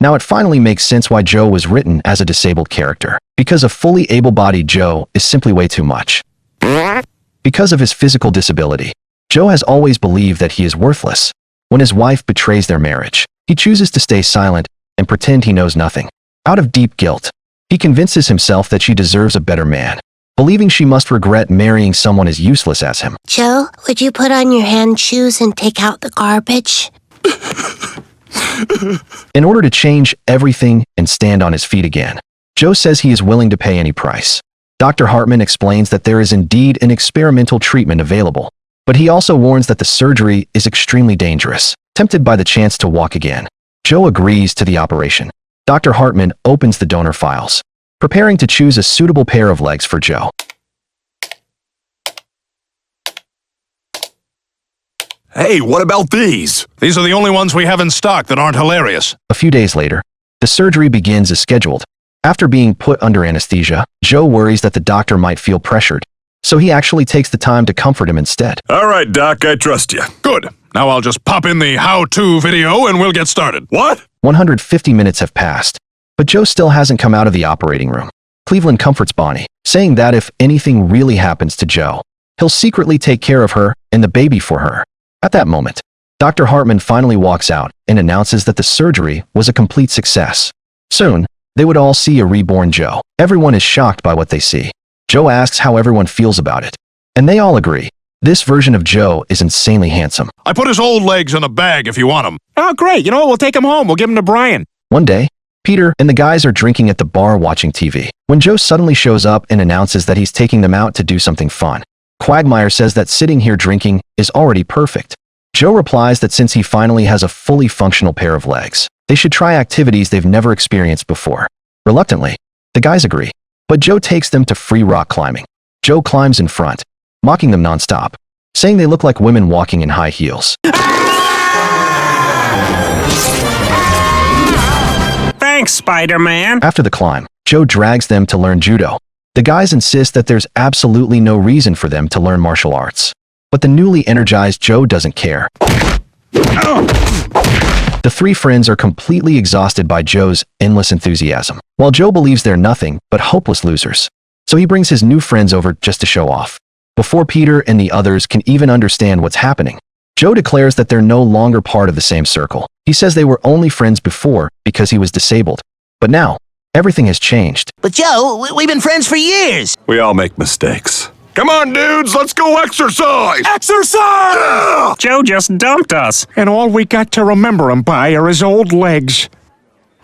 Now it finally makes sense why Joe was written as a disabled character. Because a fully able-bodied Joe is simply way too much. Because of his physical disability, Joe has always believed that he is worthless. When his wife betrays their marriage, he chooses to stay silent and pretend he knows nothing. Out of deep guilt, he convinces himself that she deserves a better man, believing she must regret marrying someone as useless as him. Joe, would you put on your hand shoes and take out the garbage? In order to change everything and stand on his feet again, Joe says he is willing to pay any price. Dr. Hartman explains that there is indeed an experimental treatment available, but he also warns that the surgery is extremely dangerous. Tempted by the chance to walk again, Joe agrees to the operation. Dr. Hartman opens the donor files, preparing to choose a suitable pair of legs for Joe. Hey, what about these? These are the only ones we have in stock that aren't hilarious. A few days later, the surgery begins as scheduled. After being put under anesthesia, Joe worries that the doctor might feel pressured, so he actually takes the time to comfort him instead. All right, Doc, I trust you. Good. Now I'll just pop in the how-to video and we'll get started. What? 150 minutes have passed, but Joe still hasn't come out of the operating room. Cleveland comforts Bonnie, saying that if anything really happens to Joe, he'll secretly take care of her and the baby for her. At that moment, Dr. Hartman finally walks out and announces that the surgery was a complete success. Soon, they would all see a reborn Joe. Everyone is shocked by what they see. Joe asks how everyone feels about it, and they all agree. This version of Joe is insanely handsome. I put his old legs in a bag if you want them. Oh, great. You know what? We'll take him home. We'll give him to Brian. One day, Peter and the guys are drinking at the bar watching TV, when Joe suddenly shows up and announces that he's taking them out to do something fun. Quagmire says that sitting here drinking is already perfect. Joe replies that since he finally has a fully functional pair of legs, they should try activities they've never experienced before. Reluctantly, the guys agree, but Joe takes them to free rock climbing. Joe climbs in front, mocking them nonstop, saying they look like women walking in high heels. Thanks, Spider-Man. After the climb, Joe drags them to learn judo. The guys insist that there's absolutely no reason for them to learn martial arts. But the newly energized Joe doesn't care. The three friends are completely exhausted by Joe's endless enthusiasm, while Joe believes they're nothing but hopeless losers. So he brings his new friends over just to show off. Before Peter and the others can even understand what's happening, Joe declares that they're no longer part of the same circle. He says they were only friends before because he was disabled. But now, everything has changed. But Joe, we've been friends for years. We all make mistakes. Come on, dudes, let's go exercise! Exercise! Yeah! Joe just dumped us, and all we got to remember him by are his old legs.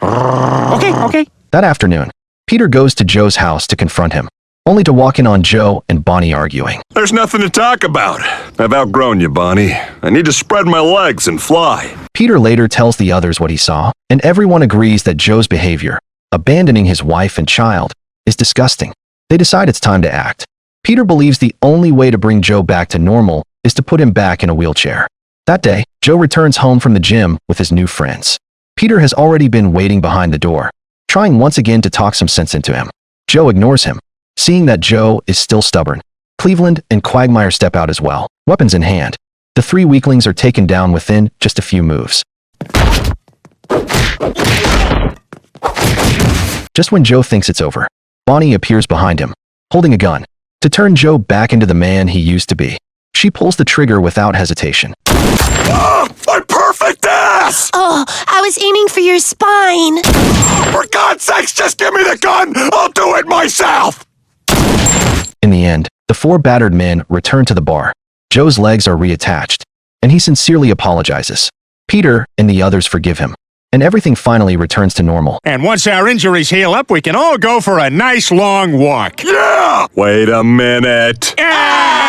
Okay. That afternoon, Peter goes to Joe's house to confront him, only to walk in on Joe and Bonnie arguing. There's nothing to talk about. I've outgrown you, Bonnie. I need to spread my legs and fly. Peter later tells the others what he saw, and everyone agrees that Joe's behavior, abandoning his wife and child, is disgusting. They decide it's time to act. Peter believes the only way to bring Joe back to normal is to put him back in a wheelchair. That day, Joe returns home from the gym with his new friends. Peter has already been waiting behind the door, trying once again to talk some sense into him. Joe ignores him. Seeing that Joe is still stubborn, Cleveland and Quagmire step out as well, weapons in hand. The three weaklings are taken down within just a few moves. Just when Joe thinks it's over, Bonnie appears behind him, holding a gun, to turn Joe back into the man he used to be. She pulls the trigger without hesitation. Ah, my perfect ass! Oh, I was aiming for your spine. For God's sakes, just give me the gun! I'll do it myself! In the end, the four battered men return to the bar. Joe's legs are reattached, and he sincerely apologizes. Peter and the others forgive him, and everything finally returns to normal. And once our injuries heal up, we can all go for a nice long walk. Yeah! Wait a minute. Ah!